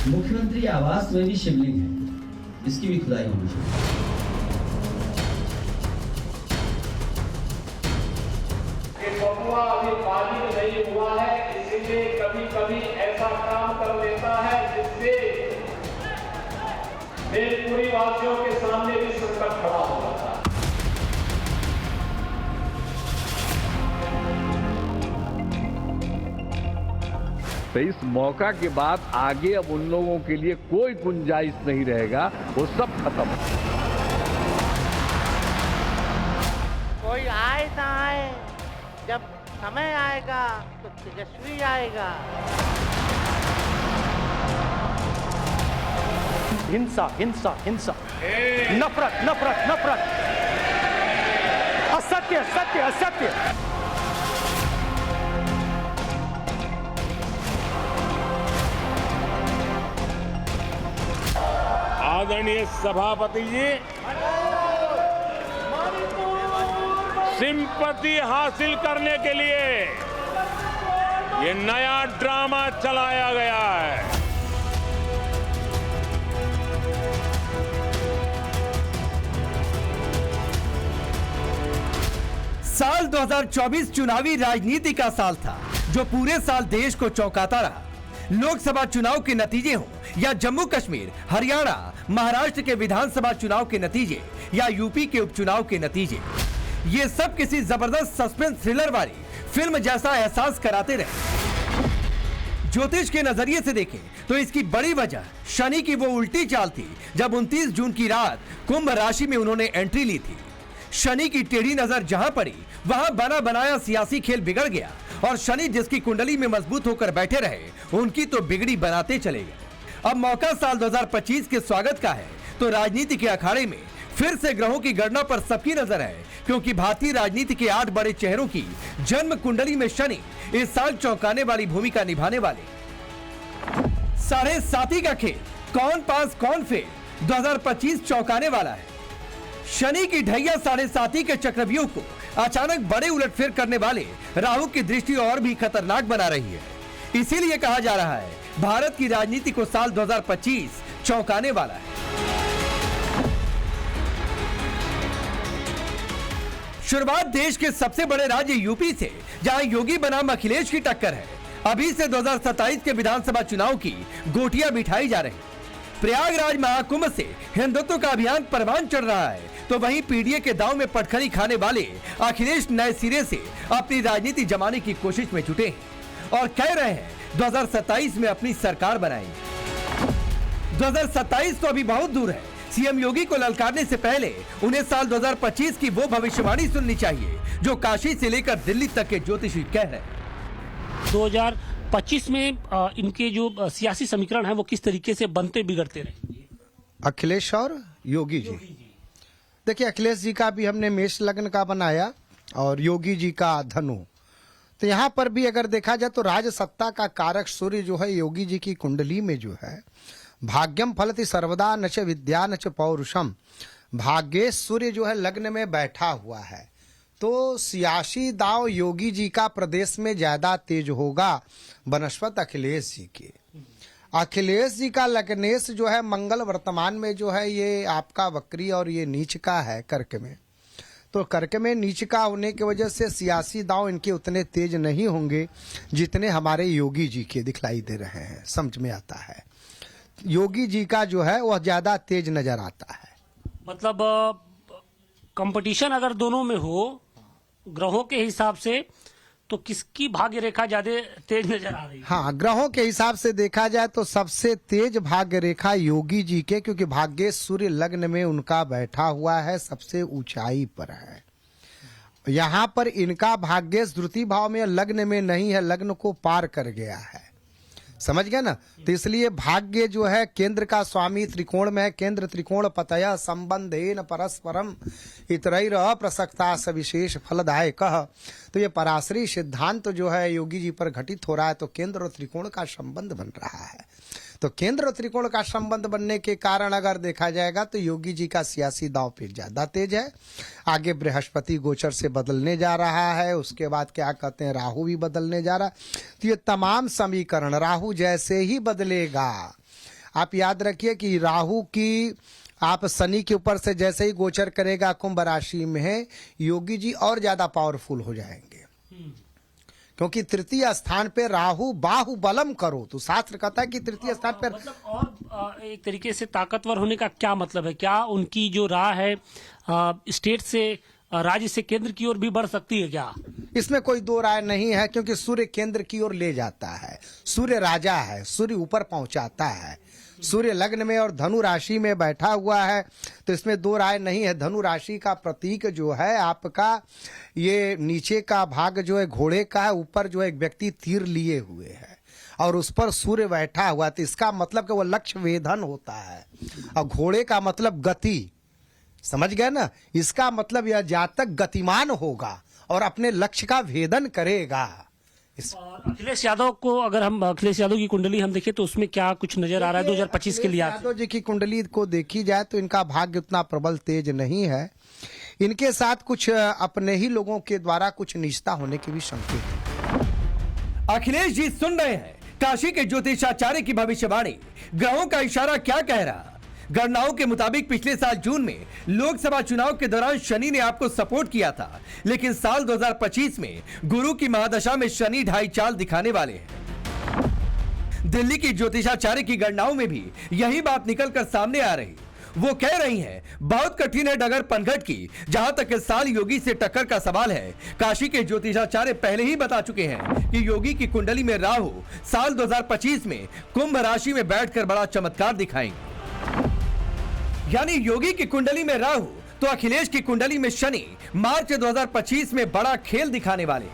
मुख्यमंत्री आवास में भी शिवलिंग है, इसकी भी खुदाई होनी चाहिए। बबुआ अभी बालिग नहीं हुआ है, इसीलिए कभी कभी ऐसा काम कर लेता है जिससे मेरपुरी वासियों के सामने भी संकट खड़ा हो जाता है। तो इस मौका के बाद आगे अब उन लोगों के लिए कोई गुंजाइश नहीं रहेगा, वो सब खत्म। कोई आए ना आए, जब समय आएगा तो तेजस्वी आएगा। हिंसा हिंसा हिंसा, नफरत नफरत नफरत, असत्य सत्य असत्य। आदरणीय सभापति जी, सिंपैथी हासिल करने के लिए ये नया ड्रामा चलाया गया है। साल 2024 चुनावी राजनीति का साल था, जो पूरे साल देश को चौंकाता रहा। लोकसभा चुनाव के नतीजे हो या जम्मू कश्मीर, हरियाणा, महाराष्ट्र के विधानसभा चुनाव के नतीजे या यूपी के उपचुनाव के नतीजे, ये सब किसी जबरदस्त सस्पेंस थ्रिलर वाली फिल्म जैसा एहसास कराते रहे। ज्योतिष के नजरिए से देखें तो इसकी बड़ी वजह शनि की वो उल्टी चाल थी, जब 29 जून की रात कुंभ राशि में उन्होंने एंट्री ली थी। शनि की टेढ़ी नजर जहां पड़ी, वहां बना बनाया सियासी खेल बिगड़ गया और शनि जिसकी कुंडली में मजबूत होकर बैठे रहे, उनकी तो बिगड़ी बनाते चले गए। अब मौका साल 2025 के स्वागत का है, तो राजनीति के अखाड़े में फिर से ग्रहों की गणना पर सबकी नजर है, क्योंकि भारतीय राजनीति के 8 बड़े चेहरों की जन्म कुंडली में शनि इस साल चौंकाने वाली भूमिका निभाने वाले। 7.5 का खेल, कौन पास कौन फेल, 2025 चौंकाने वाला है। शनि की ढैया 7.5 के चक्रव्यूह को अचानक बड़े उलटफेर करने वाले राहु की दृष्टि और भी खतरनाक बना रही है। इसीलिए कहा जा रहा है, भारत की राजनीति को साल 2025 चौंकाने वाला है। शुरुआत देश के सबसे बड़े राज्य यूपी से, जहां योगी बनाम अखिलेश की टक्कर है। अभी से 2027 के विधानसभा चुनाव की गोटियां बिठाई जा रही। प्रयागराज महाकुंभ से हिंदुत्व का अभियान परवान चढ़ रहा है, तो वहीं पीडीए के दांव में पटखनी खाने वाले अखिलेश नए सिरे से अपनी राजनीति जमाने की कोशिश में जुटे हैं और कह रहे हैं 2027 में अपनी सरकार बनाएंगे। 2027 तो अभी बहुत दूर है। सीएम योगी को ललकारने से पहले उन्हें साल 2025 की वो भविष्यवाणी सुननी चाहिए जो काशी से लेकर दिल्ली तक के ज्योतिषी कह रहे हैं। 2025 में इनके जो सियासी समीकरण है वो किस तरीके से बनते बिगड़ते रहेंगे? अखिलेश और योगी जी। देखिए, अखिलेश जी का भी हमने मेष लग्न का बनाया और योगी जी का धनु। तो यहाँ पर भी अगर देखा जाए तो राज सत्ता का कारक सूर्य जो है योगी जी की कुंडली में जो है, भाग्यम फलति सर्वदा न च विद्या न च पौरुषम, भाग्य सूर्य जो है लग्न में बैठा हुआ है। तो सियासी दाव योगी जी का प्रदेश में ज्यादा तेज होगा बनस्पत अखिलेश जी के। अखिलेश जी का लग्नेश जो है मंगल वर्तमान में जो है ये आपका वक्री और ये नीच का है कर्क में। तो कर्क में नीच का होने की वजह से सियासी दांव इनके उतने तेज नहीं होंगे जितने हमारे योगी जी के दिखलाई दे रहे हैं। समझ में आता है, योगी जी का जो है वह ज्यादा तेज नजर आता है। मतलब कंपटीशन अगर दोनों में हो ग्रहों के हिसाब से, तो किसकी भाग्य रेखा ज्यादा तेज नजर आ रही है? हाँ, ग्रहों के हिसाब से देखा जाए तो सबसे तेज भाग्य रेखा योगी जी के, क्योंकि भाग्य सूर्य लग्न में उनका बैठा हुआ है, सबसे ऊंचाई पर है। यहाँ पर इनका भाग्य द्वितीय भाव में लग्न में नहीं है, लग्न को पार कर गया है। समझ गए ना? तो इसलिए भाग्य जो है केंद्र का स्वामी त्रिकोण में है। केंद्र त्रिकोण पतय संबंधेन परस्परम इतरैर अप्रसक्ता सविशेष फलदायक। तो ये पराशरी सिद्धांत जो है योगी जी पर घटित हो रहा है। तो केंद्र और त्रिकोण का संबंध बन रहा है। तो केंद्र और त्रिकोण का संबंध बनने के कारण अगर देखा जाएगा तो योगी जी का सियासी दांव पे ज्यादा तेज है। आगे बृहस्पति गोचर से बदलने जा रहा है, उसके बाद क्या कहते हैं राहु भी बदलने जा रहा है। तो ये तमाम समीकरण राहु जैसे ही बदलेगा आप याद रखिए कि राहु की आप शनि के ऊपर से जैसे ही गोचर करेगा कुंभ राशि में, योगी जी और ज्यादा पावरफुल हो जाएंगे, क्योंकि तृतीय स्थान पे राहु बाहुबलम करो, तो शास्त्र कहता है कि तृतीय स्थान पर मतलब और एक तरीके से ताकतवर होने का क्या मतलब है? क्या उनकी जो राह है स्टेट से राज्य से केंद्र की ओर भी बढ़ सकती है क्या? इसमें कोई दो राय नहीं है, क्योंकि सूर्य केंद्र की ओर ले जाता है, सूर्य राजा है, सूर्य ऊपर पहुंचाता है, सूर्य लग्न में और धनु राशि में बैठा हुआ है, तो इसमें दो राय नहीं है। धनु राशि का प्रतीक जो है आपका, ये नीचे का भाग जो है घोड़े का है, ऊपर जो है एक व्यक्ति तीर लिए हुए है और उस पर सूर्य बैठा हुआ, तो इसका मतलब कि वो लक्ष्य वेधन होता है, और घोड़े का मतलब गति, समझ गए ना? इसका मतलब यह जातक गतिमान होगा और अपने लक्ष्य का भेदन करेगा। और अखिलेश यादव को अगर हम अखिलेश यादव की कुंडली हम देखें तो उसमें क्या कुछ नजर आ रहा है 2025 के लिए? यादव जी की कुंडली को देखी जाए तो इनका भाग्य उतना प्रबल तेज नहीं है, इनके साथ कुछ अपने ही लोगों के द्वारा कुछ निष्ठा होने के भी संकेत है। अखिलेश जी सुन रहे हैं काशी के ज्योतिषाचार्य की भविष्यवाणी, ग्रहों का इशारा क्या कह रहा? गणनाओं के मुताबिक पिछले साल जून में लोकसभा चुनाव के दौरान शनि ने आपको सपोर्ट किया था, लेकिन साल 2025 में गुरु की महादशा में शनि ढाई चाल दिखाने वाले हैं। दिल्ली की ज्योतिषाचार्य की गणनाओं में भी यही बात निकलकर सामने आ रही। वो कह रही हैं बहुत कठिन है डगर पनघट की। जहां तक इस साल योगी से टक्कर का सवाल है, काशी के ज्योतिषाचार्य पहले ही बता चुके हैं कि योगी की कुंडली में राहु साल 2025 में कुंभ राशि में बैठकर बड़ा चमत्कार दिखाएंगे। यानी योगी की कुंडली में राहु तो अखिलेश की कुंडली में शनि मार्च 2025 में बड़ा खेल दिखाने वाले।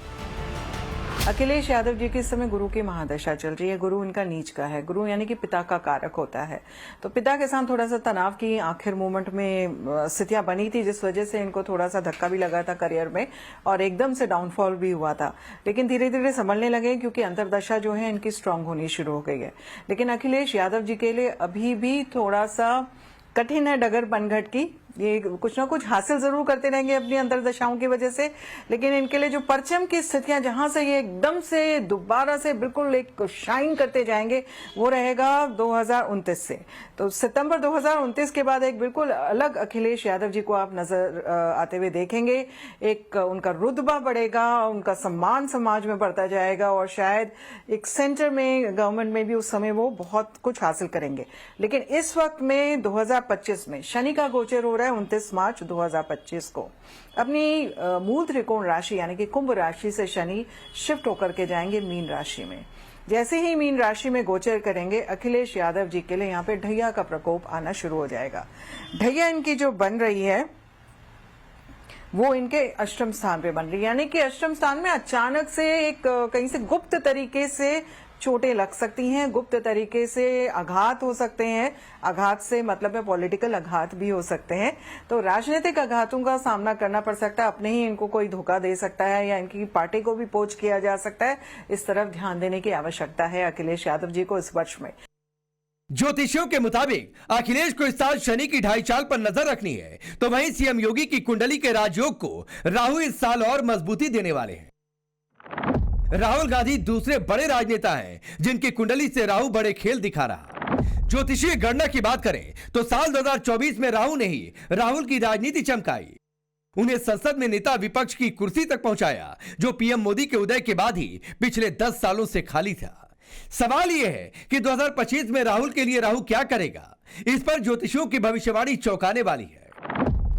अखिलेश यादव जी की इस समय गुरु की महादशा चल रही है। गुरु इनका नीच का है। गुरु यानी कि पिता का कारक होता है, तो पिता के साथ थोड़ा सा तनाव की आखिर मोमेंट में स्थितियां बनी थी, जिस वजह से इनको थोड़ा सा धक्का भी लगा था करियर में और एकदम से डाउनफॉल भी हुआ था। लेकिन धीरे धीरे संभलने लगे, क्योंकि अंतर्दशा जो है इनकी स्ट्रांग होनी शुरू हो गई है। लेकिन अखिलेश यादव जी के लिए अभी भी थोड़ा सा कठिन है डगर पनघट की। ये कुछ ना कुछ हासिल जरूर करते रहेंगे अपनी अंतर्दशाओं की वजह से, लेकिन इनके लिए जो परचम की स्थितियां जहां से ये एकदम से दोबारा से बिल्कुल एक शाइन करते जाएंगे, वो रहेगा 2029 से। तो सितंबर 2029 के बाद एक बिल्कुल अलग अखिलेश यादव जी को आप नजर आते हुए देखेंगे। एक उनका रुतबा बढ़ेगा, उनका सम्मान समाज में बढ़ता जाएगा और शायद एक सेंटर में गवर्नमेंट में भी उस समय वो बहुत कुछ हासिल करेंगे। लेकिन इस वक्त में 2025 में शनि का गोचर हो रहा है 29 मार्च 2025 को। अपनी मूल त्रिकोण राशि यानी कि कुंभ राशि से शनि शिफ्ट होकर के जाएंगे मीन राशि में। जैसे ही मीन राशि में गोचर करेंगे, अखिलेश यादव जी के लिए यहाँ पे ढैया का प्रकोप आना शुरू हो जाएगा। ढैया इनकी जो बन रही है वो इनके अष्टम स्थान पे बन रही है, यानी कि अष्टम स्थान में अचानक से एक कहीं से गुप्त तरीके से चोटें लग सकती हैं, गुप्त तरीके से आघात हो सकते हैं। आघात से मतलब है पॉलिटिकल आघात भी हो सकते हैं, तो राजनीतिक आघातों का सामना करना पड़ सकता है। अपने ही इनको कोई धोखा दे सकता है या इनकी पार्टी को भी पोच किया जा सकता है। इस तरफ ध्यान देने की आवश्यकता है अखिलेश यादव जी को इस वर्ष में। ज्योतिषियों के मुताबिक अखिलेश को इस साल शनि की ढाई चाल पर नजर रखनी है, तो वहीं सीएम योगी की कुंडली के राजयोग को राहु इस साल और मजबूती देने वाले हैं। राहुल गांधी दूसरे बड़े राजनेता हैं जिनकी कुंडली से राहु बड़े खेल दिखा रहा। ज्योतिषीय गणना की बात करें तो साल 2024 में राहु ने ही राहुल की राजनीति चमकाई, उन्हें संसद में नेता विपक्ष की कुर्सी तक पहुंचाया, जो पीएम मोदी के उदय के बाद ही पिछले 10 सालों से खाली था। सवाल यह है कि 2025 में राहुल के लिए राहु क्या करेगा। इस पर ज्योतिषियों की भविष्यवाणी चौंकाने वाली है,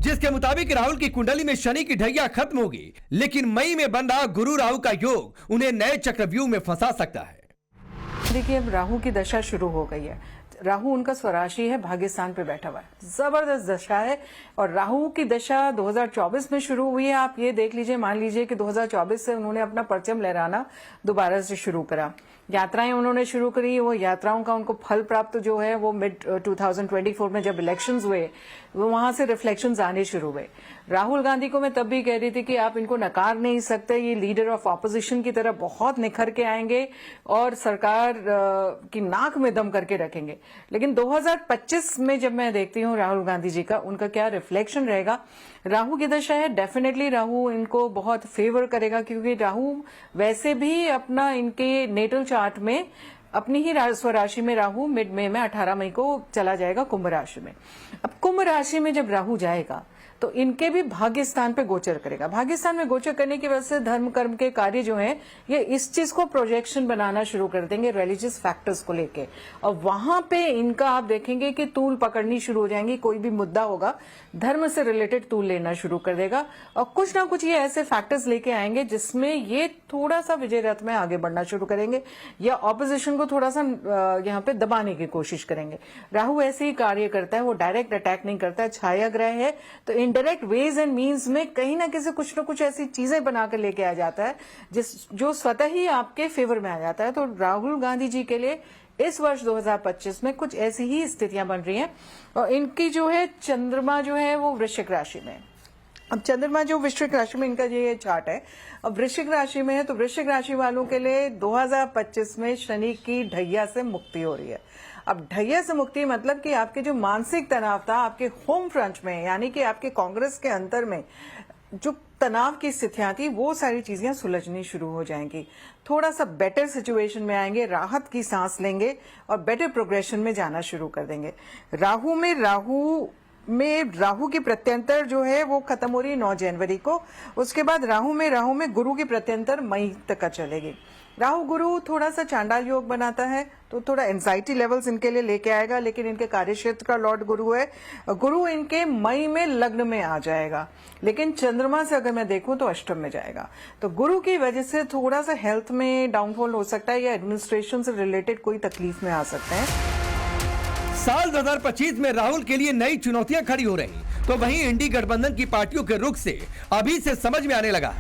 जिसके मुताबिक राहुल की कुंडली में शनि की ढैया खत्म होगी, लेकिन मई में बन रहा गुरु राहु का योग उन्हें नए चक्रव्यूह में फंसा सकता है। देखिए, अब राहु की दशा शुरू हो गई है। राहु उनका स्वराशि है, भाग्य स्थान पे बैठा हुआ है, जबरदस्त दशा है। और राहु की दशा 2024 में शुरू हुई है। आप ये देख लीजिए, मान लीजिए कि 2024 से उन्होंने अपना परचम लहराना दोबारा से शुरू करा, यात्राएं उन्होंने शुरू करी। वो यात्राओं का उनको फल प्राप्त जो है वो मिड 2024 में जब इलेक्शंस हुए, वो वहां से रिफ्लेक्शंस आने शुरू हुए। राहुल गांधी को मैं तब भी कह रही थी कि आप इनको नकार नहीं सकते, ये लीडर ऑफ ऑपोजिशन की तरह बहुत निखर के आएंगे और सरकार की नाक में दम करके रखेंगे। लेकिन 2025 में जब मैं देखती हूँ राहुल गांधी जी का, उनका क्या रिफ्लेक्शन रहेगा। राहु की दशा है, डेफिनेटली राहु इनको बहुत फेवर करेगा, क्योंकि राहु वैसे भी अपना इनके नेटल चार्ट में अपनी ही स्वराशि में राहु मिड मई में 18 मई को चला जाएगा कुंभ राशि में। अब कुंभ राशि में जब राहु जाएगा तो इनके भी भाग्य स्थान पे गोचर करेगा। भाग्य स्थान में गोचर करने की वजह से धर्म कर्म के कार्य जो है ये इस चीज को प्रोजेक्शन बनाना शुरू कर देंगे रिलीजियस फैक्टर्स को लेके, और वहां पे इनका आप देखेंगे कि तूल पकड़नी शुरू हो जाएंगी। कोई भी मुद्दा होगा धर्म से रिलेटेड तूल लेना शुरू कर देगा, और कुछ ना कुछ ये ऐसे फैक्टर्स लेके आएंगे जिसमें ये थोड़ा सा विजय रथ में आगे बढ़ना शुरू करेंगे या ऑपोजिशन को थोड़ा सा यहाँ पे दबाने की कोशिश करेंगे। राहु ऐसे ही कार्य करता है, वो डायरेक्ट अटैक नहीं करता है, छाया ग्रह है, तो इनडायरेक्ट वेज एंड मीन्स में कहीं ना किसी कुछ ना कुछ ऐसी चीजें बनाकर लेके आ जाता है जो स्वतः ही आपके फेवर में आ जाता है। तो राहुल गांधी जी के लिए इस वर्ष 2025 में कुछ ऐसी ही स्थितियां बन रही हैं, और इनकी जो है चंद्रमा जो है वो वृश्चिक राशि में। अब चंद्रमा जो वृश्चिक राशि में इनका ये चार्ट है, अब वृश्चिक राशि में है, तो वृश्चिक राशि वालों के लिए 2025 में शनि की ढैया से मुक्ति हो रही है। अब ढैया से मुक्ति मतलब कि आपके जो मानसिक तनाव था आपके होम फ्रंट में, यानी कि आपके कांग्रेस के अंतर में जो तनाव की स्थितियां थी वो सारी चीजें सुलझनी शुरू हो जाएंगी। थोड़ा सा बेटर सिचुएशन में आएंगे, राहत की सांस लेंगे और बेटर प्रोग्रेशन में जाना शुरू कर देंगे। राहु में राहु की प्रत्यंतर जो है वो खत्म हो रही है 9 जनवरी को। उसके बाद राहु में गुरु की प्रत्यंतर मई तक चलेगी। राहु गुरु थोड़ा सा चांडाल योग बनाता है, तो थोड़ा एंजाइटी लेवल्स इनके लिए लेके आएगा, लेकिन इनके कार्यक्षेत्र का लॉर्ड गुरु है। गुरु इनके मई में लग्न में आ जाएगा, लेकिन चंद्रमा से अगर मैं देखूं तो अष्टम में जाएगा। तो गुरु की वजह से थोड़ा सा हेल्थ में डाउनफॉल हो सकता है या एडमिनिस्ट्रेशन से रिलेटेड कोई तकलीफ में आ सकते हैं। साल 2025 में राहुल के लिए नई चुनौतियां खड़ी हो रही, तो वहीं इंडी गठबंधन की पार्टियों के रुख से अभी से समझ में आने लगा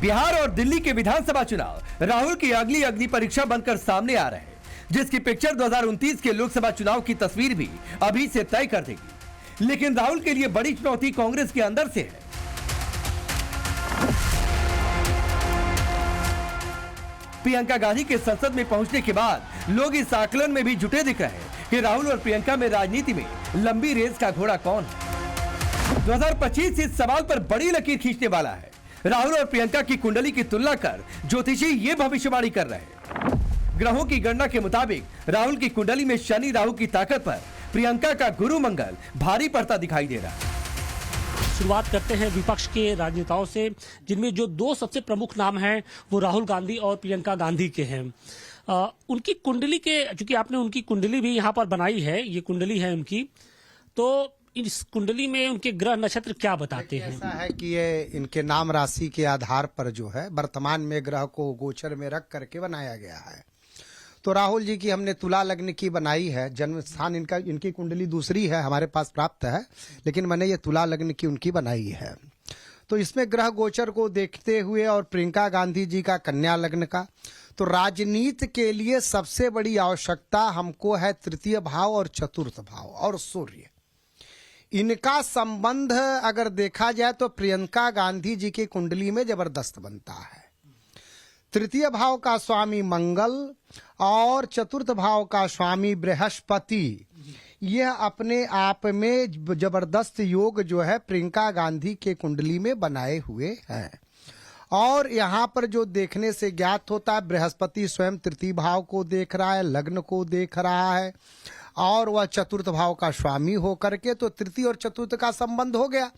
बिहार और दिल्ली के विधानसभा चुनाव राहुल की अगली परीक्षा बनकर सामने आ रहे हैं, जिसकी पिक्चर 2029 के लोकसभा चुनाव की तस्वीर भी अभी से तय कर देगी। लेकिन राहुल के लिए बड़ी चुनौती कांग्रेस के अंदर से है। प्रियंका गांधी के संसद में पहुंचने के बाद लोग इस आकलन में भी जुटे दिख रहे हैं कि राहुल और प्रियंका में राजनीति में लंबी रेस का घोड़ा कौन है। 2025 इस सवाल पर बड़ी लकीर खींचने वाला है। राहुल और प्रियंका की कुंडली की तुलना कर ज्योतिषी ये भविष्यवाणी कर रहे हैं। ग्रहों की गणना के मुताबिक राहुल की कुंडली में शनि राहु की ताकत पर प्रियंका का गुरु मंगल भारी पड़ता दिखाई दे रहा है। शुरुआत करते हैं विपक्ष के राजनेताओं से, जिनमें जो 2 सबसे प्रमुख नाम हैं वो राहुल गांधी और प्रियंका गांधी के हैं। उनकी कुंडली के, चूंकि आपने उनकी कुंडली भी यहाँ पर बनाई है, ये कुंडली है उनकी, तो इस कुंडली में उनके ग्रह नक्षत्र क्या बताते हैं? ऐसा है कि ये इनके नाम राशि के आधार पर जो है वर्तमान में ग्रह को गोचर में रख करके बनाया गया है। तो राहुल जी की हमने तुला लग्न की बनाई है, जन्म स्थान इनकी कुंडली दूसरी है हमारे पास प्राप्त है, लेकिन मैंने ये तुला लग्न की उनकी बनाई है। तो इसमें ग्रह गोचर को देखते हुए और प्रियंका गांधी जी का कन्या लग्न का, तो राजनीति के लिए सबसे बड़ी आवश्यकता हमको है तृतीय भाव और चतुर्थ भाव और सूर्य। इनका संबंध अगर देखा जाए तो प्रियंका गांधी जी की कुंडली में जबरदस्त बनता है। तृतीय भाव का स्वामी मंगल और चतुर्थ भाव का स्वामी बृहस्पति, यह अपने आप में जबरदस्त योग जो है प्रियंका गांधी के कुंडली में बनाए हुए हैं। और यहाँ पर जो देखने से ज्ञात होता है, बृहस्पति स्वयं तृतीय भाव को देख रहा है, लग्न को देख रहा है, और वह चतुर्थ भाव का स्वामी होकर के, तो तृतीय और चतुर्थ का संबंध हो गया।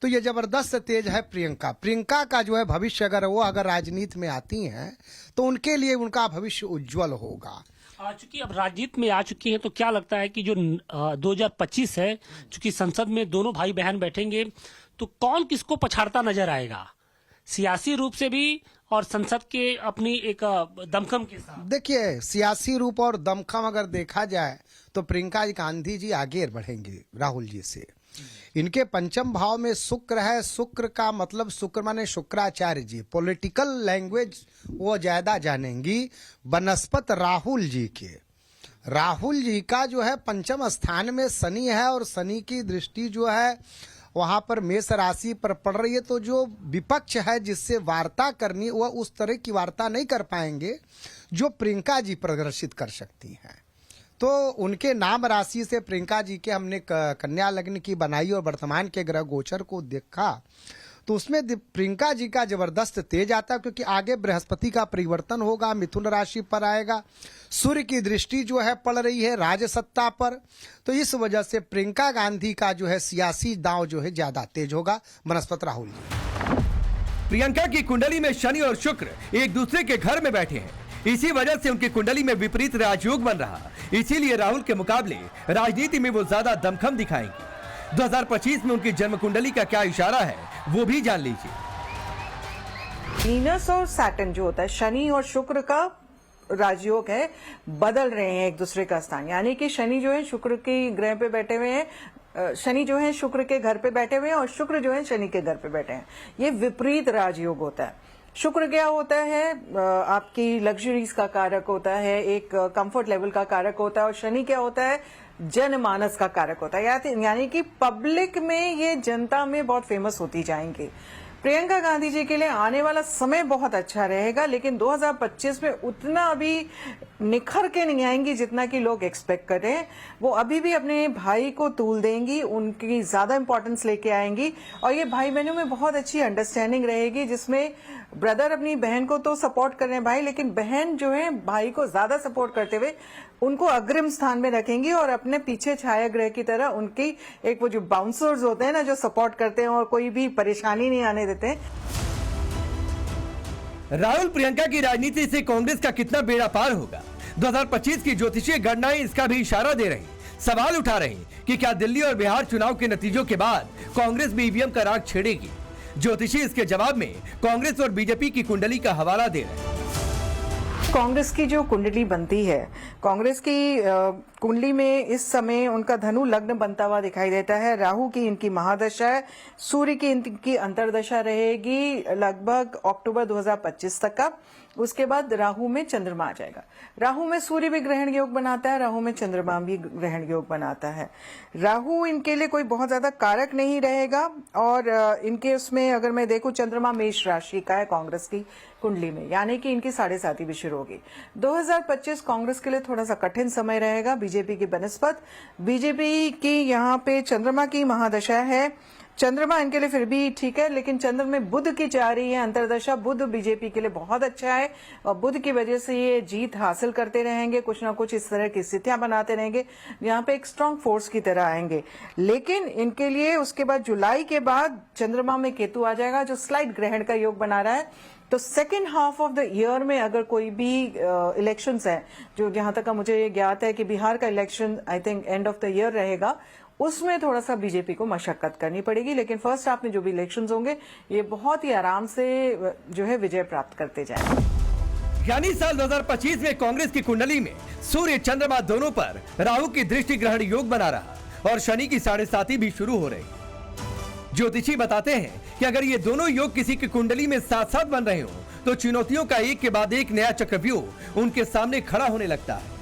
तो ये जबरदस्त तेज है प्रियंका का जो है भविष्य, अगर राजनीति में आती हैं तो उनके लिए उनका भविष्य उज्जवल होगा। चूंकि अब राजनीति में आ चुकी है, तो क्या लगता है कि जो 2025 है, चूंकि संसद में दोनों भाई बहन बैठेंगे, तो कौन किसको पछाड़ता नजर आएगा सियासी रूप से भी और संसद के अपनी एक दमखम के साथ? देखिए, सियासी रूप और दमखम अगर देखा जाए तो प्रियंका गांधी जी आगे बढ़ेंगे राहुल जी से। इनके पंचम भाव में शुक्र है। शुक्र का मतलब, शुक्र माने शुक्राचार्य जी, पॉलिटिकल लैंग्वेज वो ज्यादा जानेंगी बनस्पत राहुल जी के। राहुल जी का जो है पंचम स्थान में शनि है, और शनि की दृष्टि जो है वहां पर मेष राशि पर पड़ रही है। तो जो विपक्ष है जिससे वार्ता करनी, वह उस तरह की वार्ता नहीं कर पाएंगे जो प्रियंका जी प्रदर्शित कर सकती हैं। तो उनके नाम राशि से प्रियंका जी के हमने कन्या लग्न की बनाई और वर्तमान के ग्रह गोचर को देखा, तो उसमें प्रियंका जी का जबरदस्त तेज आता है, क्योंकि आगे बृहस्पति का परिवर्तन होगा, मिथुन राशि पर आएगा, सूर्य की दृष्टि जो है पड़ रही है राजसत्ता पर, तो इस वजह से प्रियंका गांधी का जो है सियासी दांव जो है ज्यादा तेज होगा। बनस्पत राहुल जी, प्रियंका की कुंडली में शनि और शुक्र एक दूसरे के घर में बैठे हैं, इसी वजह से उनकी कुंडली में विपरीत राजयोग बन रहा, इसीलिए राहुल के मुकाबले राजनीति में वो ज्यादा दमखम दिखाएंगे। 2025 में उनकी जन्म कुंडली का क्या इशारा है वो भी जान लीजिए। वीनस और सैटर्न जो होता है, शनि और शुक्र का राजयोग है, बदल रहे हैं एक दूसरे का स्थान, यानी कि शनि जो है शुक्र के ग्रह पे बैठे हुए हैं, शनि जो है शुक्र के घर पे बैठे हुए हैं और शुक्र जो है शनि के घर पे बैठे हैं। ये विपरीत राजयोग होता है। शुक्र क्या होता है, आपकी लग्जरीज का कारक होता है, एक कंफर्ट लेवल का कारक होता है, और शनि क्या होता है, जनमानस का कारक होता है, यानी कि पब्लिक में ये जनता में बहुत फेमस होती जाएंगी। प्रियंका गांधी जी के लिए आने वाला समय बहुत अच्छा रहेगा, लेकिन 2025 में उतना अभी निखर के नहीं आएंगी जितना कि लोग एक्सपेक्ट कर रहे हैं। वो अभी भी अपने भाई को तूल देंगी, उनकी ज्यादा इंपॉर्टेंस लेके आएंगी, और ये भाई बहनों में बहुत अच्छी अंडरस्टैंडिंग रहेगी, जिसमें ब्रदर अपनी बहन को तो सपोर्ट कर रहे हैं भाई, लेकिन बहन जो है भाई को ज्यादा सपोर्ट करते हुए उनको अग्रिम स्थान में रखेंगी, और अपने पीछे छाया ग्रह की तरह उनकी एक वो जो बाउंसर्स होते हैं ना, जो सपोर्ट करते हैं और कोई भी परेशानी नहीं आने देते हैं। राहुल प्रियंका की राजनीति से कांग्रेस का कितना बेड़ा पार होगा, 2025 की ज्योतिषीय गणनाएं इसका भी इशारा दे रही, सवाल उठा रही कि क्या दिल्ली और बिहार चुनाव के नतीजों के बाद कांग्रेस भी ईवीएम का राग छेड़ेगी। ज्योतिषी इसके जवाब में कांग्रेस और बीजेपी की कुंडली का हवाला दे रहे हैं। कांग्रेस की जो कुंडली बनती है, कांग्रेस की कुंडली में इस समय उनका धनु लग्न बनता हुआ दिखाई देता है। राहु की इनकी महादशा है, सूर्य की इनकी अंतर्दशा रहेगी लगभग अक्टूबर 2025 तक का। उसके बाद राहु में चंद्रमा आ जाएगा। राहु में सूर्य भी ग्रहण योग बनाता है, राहु में चंद्रमा भी ग्रहण योग बनाता है। राहु इनके लिए कोई बहुत ज्यादा कारक नहीं रहेगा, और इनके उसमें अगर मैं देखूं, चंद्रमा मेष राशि का है कांग्रेस की कुंडली में, यानी कि इनकी 7.5 भी शुरू होगी। 2025 कांग्रेस के लिए थोड़ा सा कठिन समय रहेगा बीजेपी की बनस्पत। बीजेपी की यहाँ पे चंद्रमा की महादशा है, चंद्रमा इनके लिए फिर भी ठीक है, लेकिन चंद्र में बुध की जा रही है अंतर्दशा। बुध बीजेपी के लिए बहुत अच्छा है, और बुध की वजह से ये जीत हासिल करते रहेंगे, कुछ ना कुछ इस तरह की स्थितियां बनाते रहेंगे, यहाँ पे एक स्ट्रांग फोर्स की तरह आएंगे। लेकिन इनके लिए उसके बाद जुलाई के बाद चंद्रमा में केतु आ जाएगा, जो स्लाइड ग्रहण का योग बना रहा है। तो second half of the year में अगर कोई भी इलेक्शंस है, जो जहां तक मुझे ज्ञात है कि बिहार का election I think end of the year रहेगा, उसमें थोड़ा सा बीजेपी को मशक्कत करनी पड़ेगी, लेकिन फर्स्ट हाफ में जो भी इलेक्शंस होंगे ये बहुत ही आराम से जो है विजय प्राप्त करते जाएंगे। यानी साल 2025 में कांग्रेस की कुंडली में सूर्य चंद्रमा दोनों पर राहु की दृष्टि ग्रहण योग बना रहा, और शनि की 7.5 भी शुरू हो रही। ज्योतिषी बताते हैं कि अगर ये दोनों योग किसी की कुंडली में साथ साथ बन रहे हो, तो चुनौतियों का एक के बाद एक नया चक्रव्यूह उनके सामने खड़ा होने लगता है।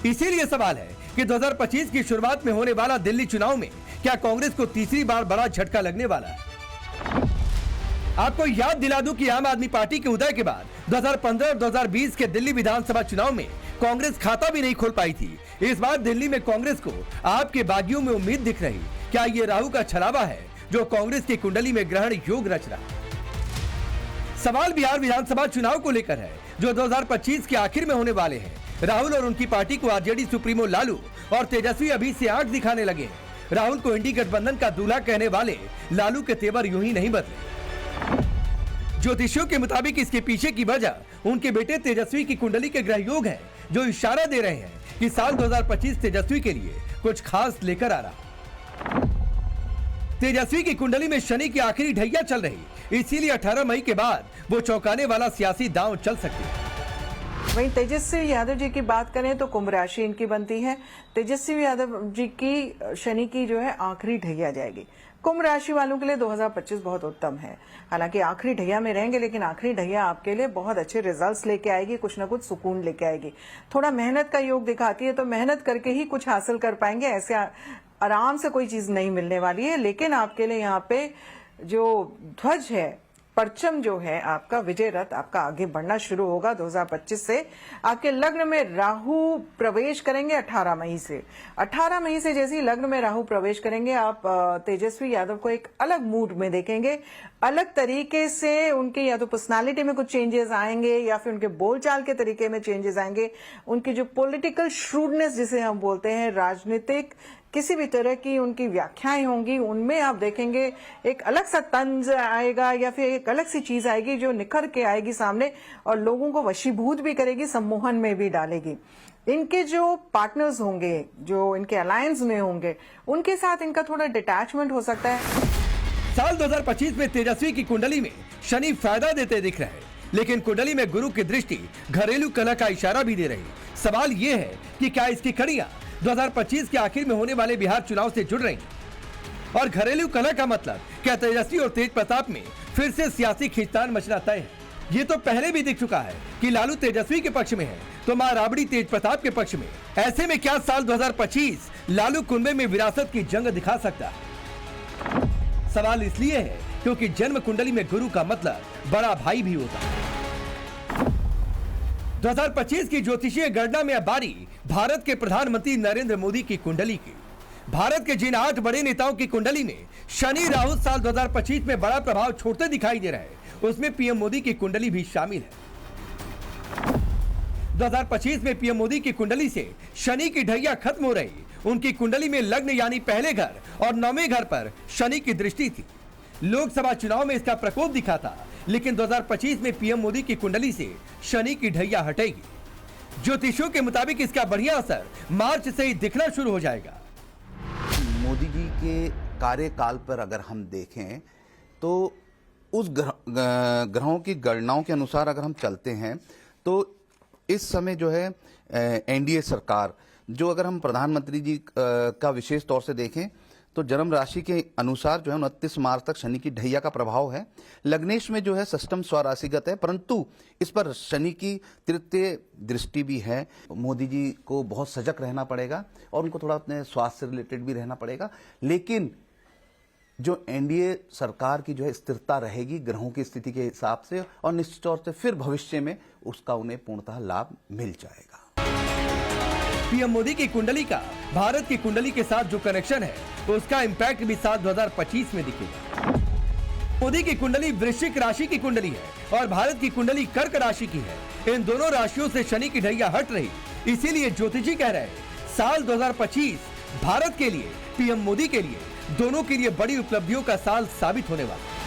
इसीलिए सवाल है कि 2025 की शुरुआत में होने वाला दिल्ली चुनाव में क्या कांग्रेस को तीसरी बार बड़ा झटका लगने वाला है। आपको याद दिला दूं कि आम आदमी पार्टी के उदय के बाद 2015 और 2020 के दिल्ली विधानसभा चुनाव में कांग्रेस खाता भी नहीं खोल पाई थी। इस बार दिल्ली में कांग्रेस को आपके बागियों में उम्मीद दिख रही। क्या ये राहु का छलावा है जो कांग्रेस की कुंडली में ग्रहण योग रच रहा? सवाल बिहार विधानसभा चुनाव को लेकर है, जो 2025 के आखिर में होने वाले हैं। राहुल और उनकी पार्टी को आरजेडी सुप्रीमो लालू और तेजस्वी अभी से आंख दिखाने लगे हैं। राहुल को इंडी गठबंधन का दूल्हा कहने वाले लालू के तेवर यूं ही नहीं बदले। ज्योतिषियों के मुताबिक इसके पीछे की वजह उनके बेटे तेजस्वी की कुंडली के ग्रह योग है, जो इशारा दे रहे हैं कि साल 2025 तेजस्वी के लिए कुछ खास लेकर आ रहा। तेजस्वी की कुंडली में शनि की आखिरी ढैया चल रही, इसीलिए 18 मई के बाद वो चौंकाने वाला सियासी दांव चल सकती है। वहीं तेजस्वी यादव जी की बात करें तो कुंभ राशि इनकी बनती है। तेजस्वी यादव जी की शनि की जो है आखिरी ढैया जाएगी। कुंभ राशि वालों के लिए 2025 बहुत उत्तम है। हालांकि आखिरी ढैया में रहेंगे, लेकिन आखिरी ढैया आपके लिए बहुत अच्छे रिजल्ट्स लेके आएगी, कुछ ना कुछ सुकून लेके आएगी। थोड़ा मेहनत का योग दिखाती है, तो मेहनत करके ही कुछ हासिल कर पाएंगे, ऐसे आराम से कोई चीज नहीं मिलने वाली है। लेकिन आपके लिए यहाँ पे जो ध्वज है परचम जो है आपका विजय रथ आपका आगे बढ़ना शुरू होगा 2025 से। आपके लग्न में राहु प्रवेश करेंगे 18 मई से। 18 मई से जैसे ही लग्न में राहु प्रवेश करेंगे आप तेजस्वी यादव को एक अलग मूड में देखेंगे, अलग तरीके से उनके या तो पर्सनालिटी में कुछ चेंजेस आएंगे या फिर उनके बोलचाल के तरीके में चेंजेस आएंगे। उनकी जो पॉलिटिकल श्रूडनेस जिसे हम बोलते हैं, राजनीतिक किसी भी तरह की उनकी व्याख्याएं होंगी, उनमें आप देखेंगे एक अलग सा तंज आएगा या फिर एक अलग सी चीज आएगी जो निखर के आएगी सामने और लोगों को वशीभूत भी करेगी, सम्मोहन में भी डालेगी। इनके जो पार्टनर्स होंगे, जो इनके अलायंस में होंगे, उनके साथ इनका थोड़ा डिटैचमेंट हो सकता है। साल 2025 में तेजस्वी की कुंडली में शनि फायदा देते दिख रहे हैं, लेकिन कुंडली में गुरु की दृष्टि घरेलू कलह का इशारा भी दे रही है। सवाल ये है कि क्या इसकी कड़ियां 2025 के आखिर में होने वाले बिहार चुनाव से जुड़ रही हैं? और घरेलू कलह का मतलब क्या तेजस्वी और तेज प्रताप में फिर से सियासी खींचतान मचना तय है? ये तो पहले भी दिख चुका है कि लालू तेजस्वी के पक्ष में है तो मां राबड़ी तेज प्रताप के पक्ष में। ऐसे में क्या साल 2025 लालू कुंबे में विरासत की जंग दिखा सकता है? सवाल इसलिए है क्योंकि जन्म कुंडली में गुरु का मतलब बड़ा भाई भी होता है। 2025 की ज्योतिषीय गणना में अब बारी भारत के प्रधानमंत्री नरेंद्र मोदी की कुंडली की। भारत के जिन 8 बड़े नेताओं की कुंडली में शनि राहु साल 2025 में बड़ा प्रभाव छोड़ते दिखाई दे रहे हैं, उसमें पीएम मोदी की कुंडली भी शामिल है। 2025 में पीएम मोदी की कुंडली से शनि की ढैया खत्म हो रही। उनकी कुंडली में लग्न यानी पहले घर और 9वें घर पर शनि की दृष्टि थी। लोकसभा चुनाव में इसका प्रकोप दिखा था, लेकिन 2025 में पीएम मोदी की कुंडली से शनि की ढैया हटेगी। ज्योतिषियों के मुताबिक इसका बढ़िया असर मार्च से ही दिखना शुरू हो जाएगा। मोदी जी के कार्यकाल पर अगर हम देखें तो उस ग्रहों की गणनाओं के अनुसार अगर हम चलते हैं तो इस समय जो है एनडीए सरकार, जो अगर हम प्रधानमंत्री जी का विशेष तौर से देखें तो जन्म राशि के अनुसार जो है 29 मार्च तक शनि की ढैया का प्रभाव है। लग्नेश में जो है षष्टम स्वराशिगत है, परंतु इस पर शनि की तृतीय दृष्टि भी है। मोदी जी को बहुत सजग रहना पड़ेगा और उनको थोड़ा अपने स्वास्थ्य से रिलेटेड भी रहना पड़ेगा, लेकिन जो एनडीए सरकार की जो है स्थिरता रहेगी ग्रहों की स्थिति के हिसाब से, और निश्चित तौर से फिर भविष्य में उसका उन्हें पूर्णतः लाभ मिल जाएगा। पीएम मोदी की कुंडली का भारत की कुंडली के साथ जो कनेक्शन है उसका इम्पैक्ट भी साल 2025 में दिखेगा। मोदी की कुंडली वृश्चिक राशि की कुंडली है और भारत की कुंडली कर्क राशि की है। इन दोनों राशियों से शनि की ढैया हट रही, इसीलिए ज्योतिषी कह रहे हैं साल 2025 भारत के लिए, पीएम मोदी के लिए, दोनों के लिए बड़ी उपलब्धियों का साल साबित होने वाला।